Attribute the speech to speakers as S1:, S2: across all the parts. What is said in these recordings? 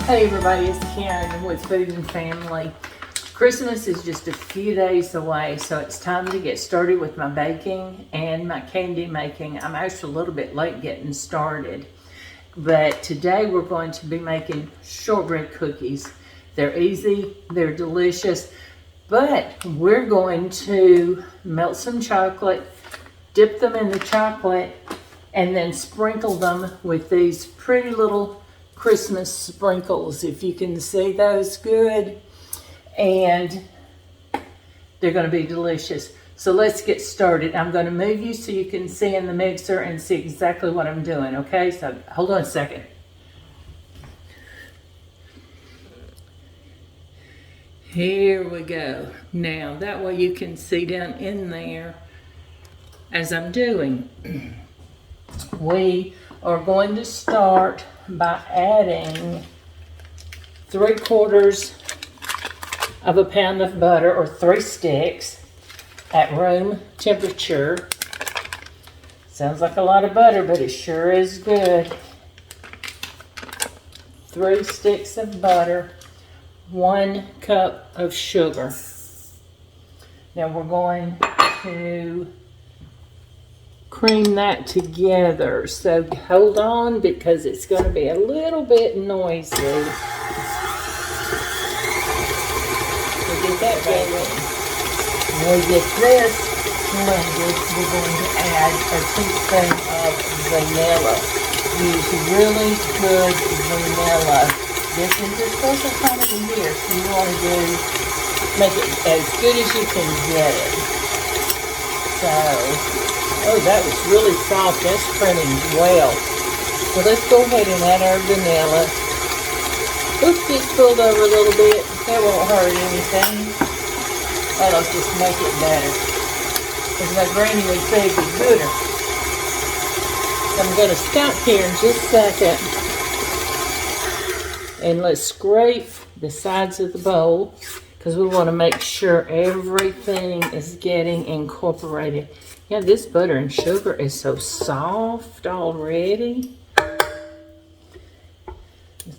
S1: Hey everybody, it's Karen with Food and Family. Christmas is just a few days away, so it's time to get started with my baking and my candy making. I'm actually a little bit late getting started, but today we're going to be making shortbread cookies. They're easy, they're delicious, but we're going to melt some chocolate, dip them in the chocolate, and then sprinkle them with these pretty little Christmas sprinkles, if you can see those good, and they're going to be delicious. So let's get started. I'm going to move you so you can see in the mixer and see exactly what I'm doing, okay? So hold on a second. Here we go. Now that way you can see down in there as I'm doing. We are going to start by adding 3/4 of a pound of butter, or 3 sticks, at room temperature. Sounds like a lot of butter, but it sure is good. 3 sticks of butter, 1 cup of sugar. Now we're going to cream that together, so hold on because it's going to be a little bit noisy. We'll get that going. When we get this blended, we're going to add a teaspoon of vanilla. Use really good vanilla. This is a special time of the year, so you want to make it as good as you can get it. So, oh, that was really soft. That's printing well. So let's go ahead and add our vanilla. Oops, it spilled over a little bit. That won't hurt anything. That'll just make it better. As my granny would say, be gooder. So I'm going to stop here in just a second. And let's scrape the sides of the bowl, because we want to make sure everything is getting incorporated. Yeah, this butter and sugar is so soft already. Let's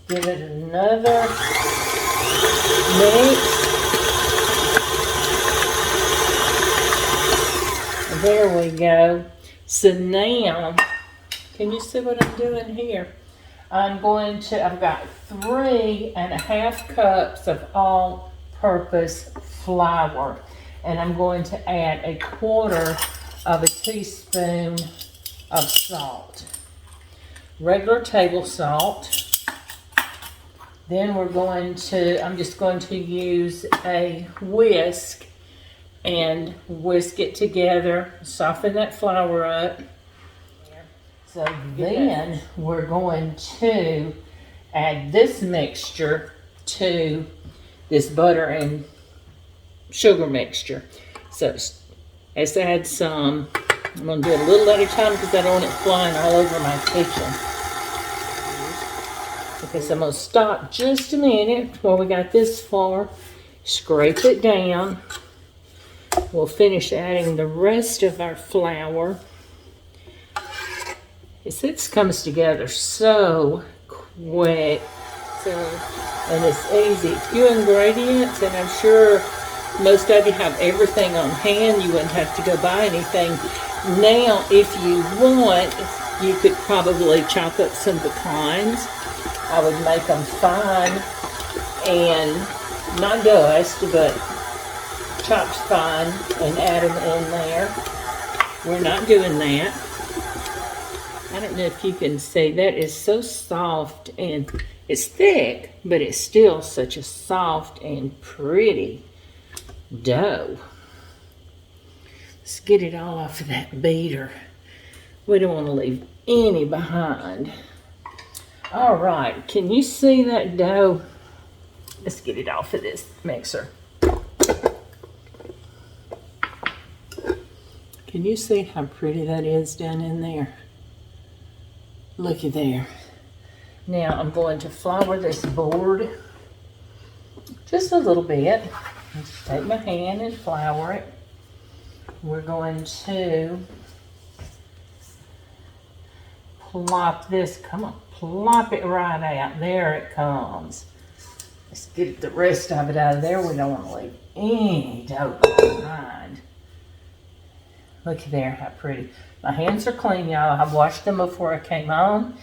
S1: give it another mix. There we go. So now, can you see what I'm doing here? I've got 3.5 cups of all-purpose flour, and I'm going to add 1/4 of a teaspoon of salt, regular table salt. Then I'm just going to use a whisk and whisk it together, soften that flour up. So then we're going to add this mixture to this butter and sugar mixture. So let's add some. I'm going to do it a little at a time because I don't want it flying all over my kitchen. Okay, so I'm going to stop just a minute while we got this far. Scrape it down. We'll finish adding the rest of our flour. This comes together so quick. And it's easy. A few ingredients, and I'm sure most of you have everything on hand. You wouldn't have to go buy anything. Now, if you want, you could probably chop up some pecans. I would make them fine and not dust, but chopped fine, and add them in there. We're not doing that. I don't know if you can see, that is so soft, and it's thick, but it's still such a soft and pretty dough. Let's get it all off of that beater. We don't want to leave any behind. All right, can you see that dough? Let's get it off of this mixer. Can you see how pretty that is down in there? Looky there. Now I'm going to flour this board just a little bit. Just take my hand and flour it. We're going to plop this, come on, plop it right out. There it comes. Let's get the rest of it out of there. We don't want to leave any dough behind. Look there, how pretty. My hands are clean, y'all. I washed them before I came on.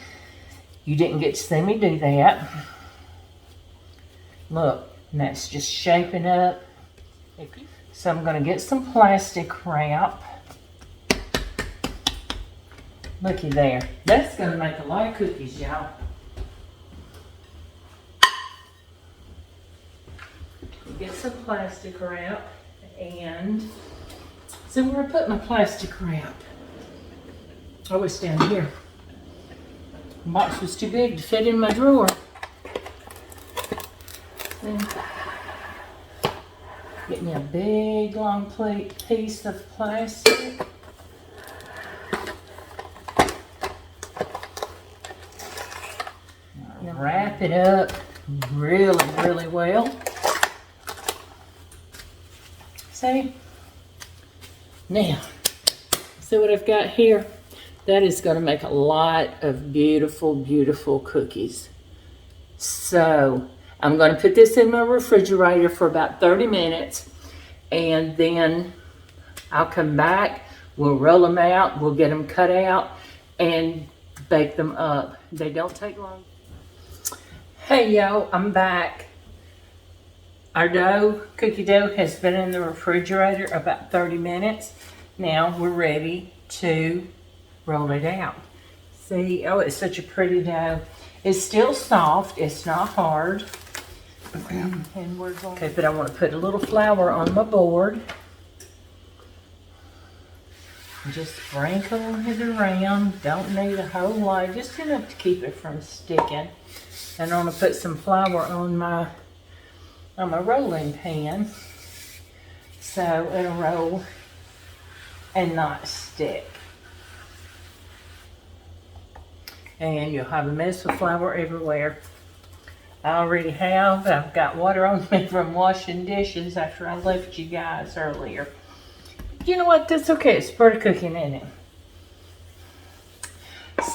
S1: You didn't get to see me do that. Look, and that's just shaping up. So I'm going to get some plastic wrap. Looky there. That's going to make a lot of cookies, y'all. Get some plastic wrap, and so where I put my plastic wrap? Oh, it's down here. The box was too big to fit in my drawer. Then get me a big long piece of plastic. Wrap it up really, really well. See? Now, see what I've got here? That is going to make a lot of beautiful, beautiful cookies. So, I'm going to put this in my refrigerator for about 30 minutes. And then I'll come back. We'll roll them out. We'll get them cut out and bake them up. They don't take long. Hey, y'all, I'm back. Our cookie dough has been in the refrigerator about 30 minutes. Now we're ready to roll it out. See, oh, it's such a pretty dough. It's still soft, it's not hard. And we're going okay, but I want to put a little flour on my board. Just sprinkle it around. Don't need a whole lot, just enough to keep it from sticking. And I'm going to put some flour on my rolling pan so it'll roll and not stick. And you'll have a mess of flour everywhere. I already have. I've got water on me from washing dishes after I left you guys earlier. You know what? That's okay. It's part of cooking, isn't it?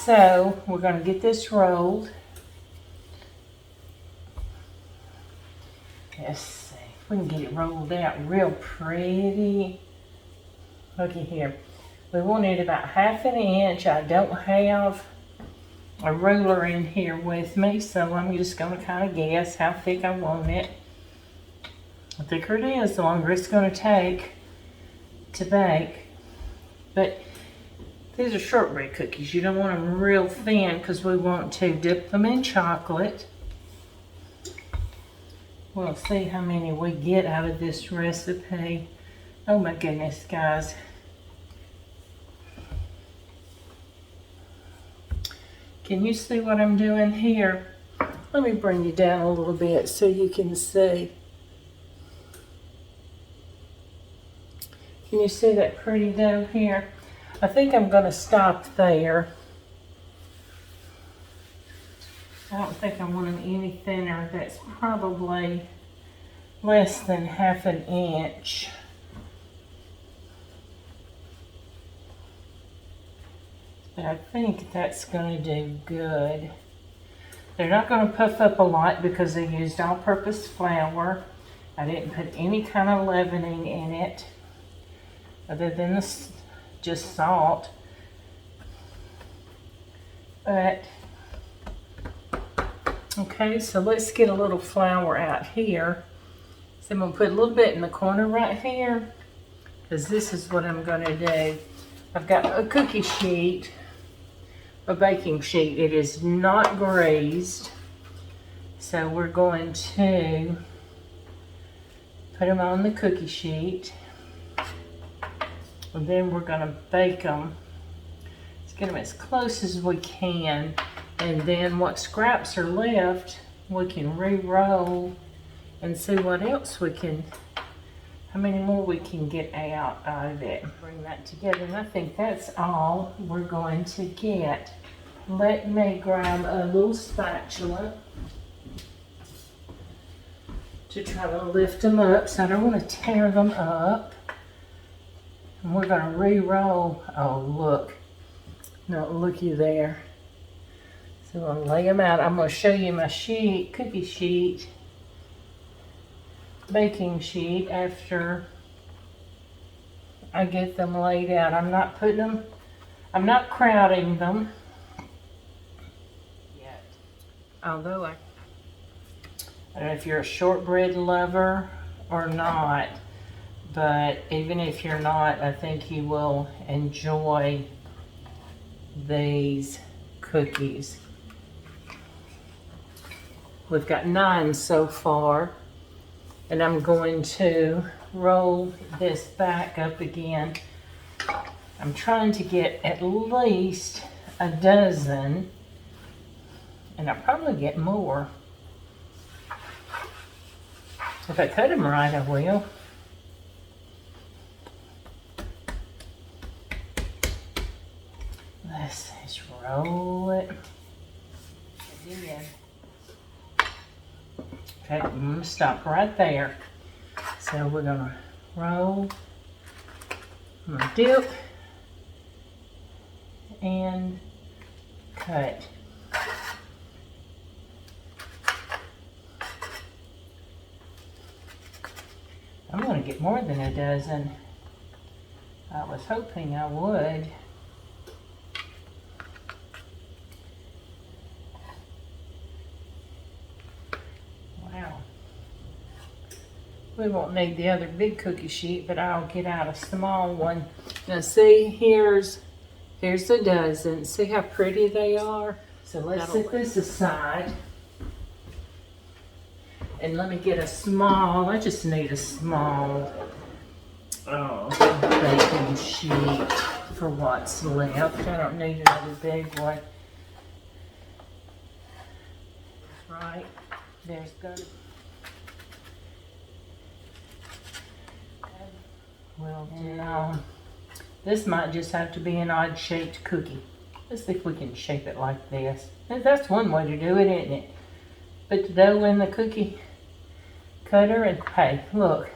S1: So we're going to get this rolled. Let's see if we can get it rolled out real pretty. Looky here. We want it about 1/2 inch. I don't have a ruler in here with me, so I'm just going to kind of guess how thick I want it. The thicker it is, the longer it's going to take to bake. But these are shortbread cookies. You don't want them real thin because we want to dip them in chocolate. We'll see how many we get out of this recipe. Oh my goodness, guys. Can you see what I'm doing here? Let me bring you down a little bit so you can see. Can you see that pretty dough here? I think I'm going to stop there. I don't think I want them any thinner. That's probably less than 1/2 inch. But I think that's going to do good. They're not going to puff up a lot because they used all-purpose flour. I didn't put any kind of leavening in it other than just salt. But okay, so let's get a little flour out here. So I'm going to put a little bit in the corner right here because this is what I'm going to do. I've got a cookie sheet, a baking sheet. It is not greased. So we're going to put them on the cookie sheet. And then we're going to bake them. Let's get them as close as we can. And then what scraps are left, we can re-roll and see what else we can, how many more we can get out of it. Bring that together, and I think that's all we're going to get. Let me grab a little spatula to try to lift them up, so I don't want to tear them up. And we're going to re-roll. Oh, look. No, looky there. So I'll lay them out. I'm going to show you my sheet, cookie sheet, baking sheet after I get them laid out. I'm not putting them, I'm not crowding them yet. Although I don't know if you're a shortbread lover or not, but even if you're not, I think you will enjoy these cookies. We've got 9 so far, and I'm going to roll this back up again. I'm trying to get at least a dozen, and I'll probably get more. If I cut them right, I will. Let's just roll it. Again. Okay, I'm going to stop right there. So we're going to roll, I'm going to dip, and cut. I'm going to get more than a dozen. I was hoping I would. Wow. We won't need the other big cookie sheet, but I'll get out a small one. Now see, here's a dozen. See how pretty they are? So let's set this aside. And let me get a small, I just need a small baking sheet for what's left. I don't need another big one. Right, there's good. Well, no, this might just have to be an odd shaped cookie. Let's see if we can shape it like this. That's one way to do it, isn't it? Put the dough in the cookie cutter, and hey, look,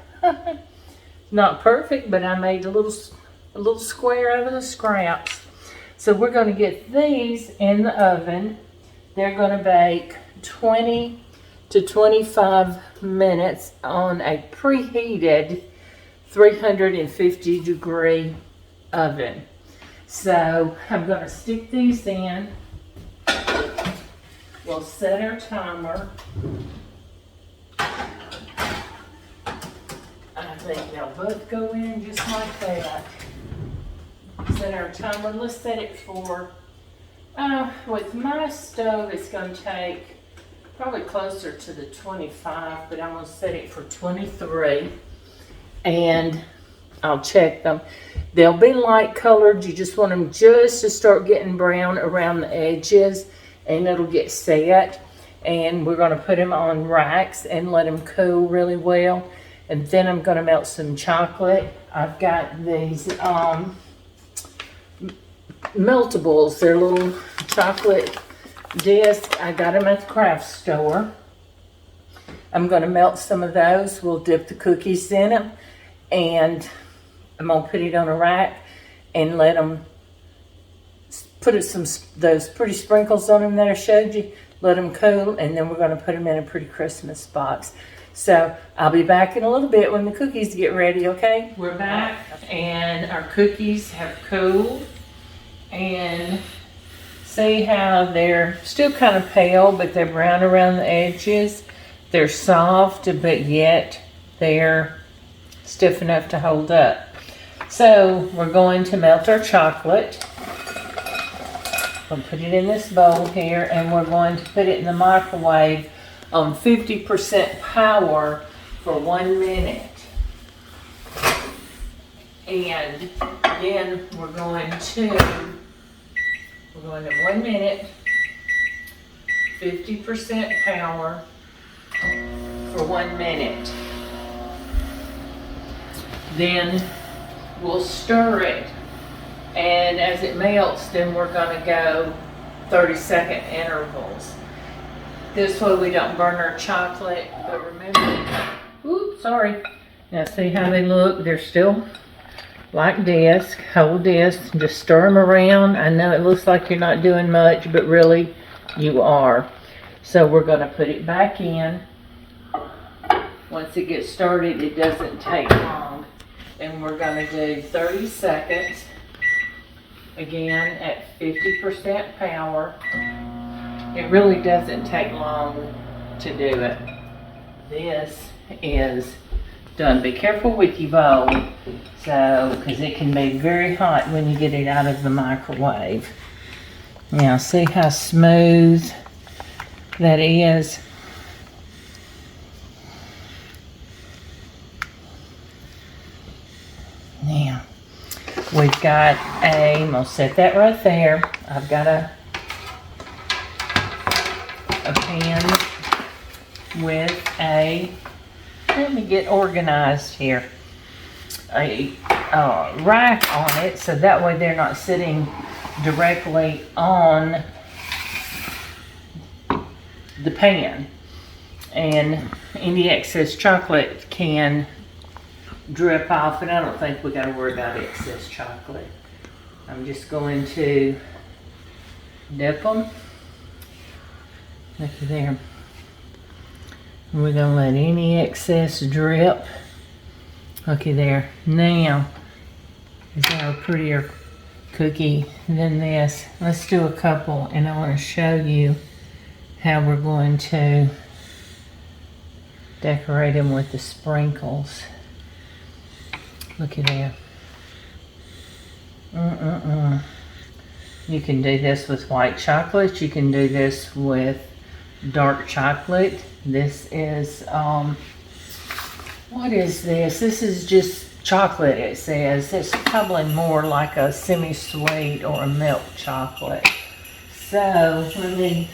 S1: not perfect, but I made a little square out of the scraps. So we're going to get these in the oven. They're going to bake 20 to 25 minutes on a preheated 350 degree oven. So I'm going to stick these in. We'll set our timer. I think they'll both go in just like that. Set our timer. Let's set it for, with my stove, it's going to take probably closer to the 25, but I'm going to set it for 23. And I'll check them. They'll be light colored. You just want them just to start getting brown around the edges, and it'll get set. And we're going to put them on racks and let them cool really well. And then I'm going to melt some chocolate. I've got these meltables. They're little chocolate discs. I got them at the craft store. I'm going to melt some of those. We'll dip the cookies in them. And I'm going to put it on a rack and let them put those pretty sprinkles on them that I showed you. Let them cool, and then we're going to put them in a pretty Christmas box. So I'll be back in a little bit when the cookies get ready, okay? We're back, and our cookies have cooled. And see how they're still kind of pale, but they're brown around the edges. They're soft, but yet they're stiff enough to hold up. So we're going to melt our chocolate. We'll put it in this bowl here, and we're going to put it in the microwave on 50% power for 1 minute. And then we're going to 1 minute, 50% power for 1 minute. Then we'll stir it, and as it melts, then we're going to go 30-second intervals. This way we don't burn our chocolate. But remember, oops, sorry. Now see how they look? They're still like this. Hold this, just stir them around. I know it looks like you're not doing much, but really you are. So we're going to put it back in. Once it gets started, it doesn't take long. And we're going to do 30 seconds. Again, at 50% power. It really doesn't take long to do it. This is done. Be careful with your bowl, because it can be very hot when you get it out of the microwave. Now, see how smooth that is? Now, we've got I'm gonna set that right there. I've got a pan with let me get organized here, a rack on it, so that way they're not sitting directly on the pan, and any excess chocolate can drip off, and I don't think we got to worry about excess chocolate. I'm just going to dip them. Look at there. We're going to let any excess drip. Looky there. Now, is there a prettier cookie than this? Let's do a couple, and I want to show you how we're going to decorate them with the sprinkles. Looky there. You can do this with white chocolate. You can do this with dark chocolate. This is, what is this? This is just chocolate, it says. It's probably more like a semi-sweet or a milk chocolate. So, let me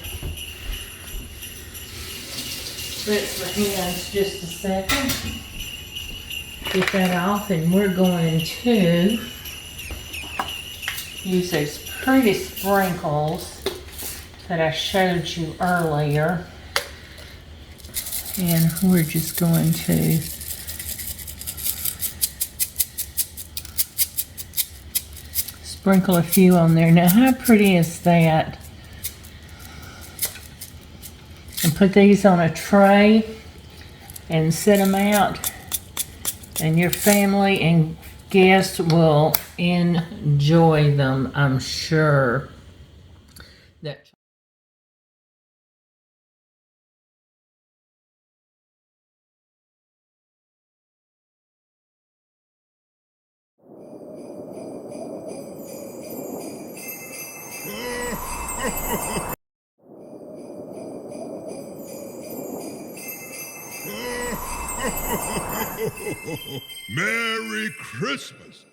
S1: rinse my hands just a second. Get that off, and we're going to use those pretty sprinkles that I showed you earlier. And we're just going to sprinkle a few on there. Now, how pretty is that? And put these on a tray and set them out, and your family and guests will enjoy them, I'm sure. That
S2: Merry Christmas!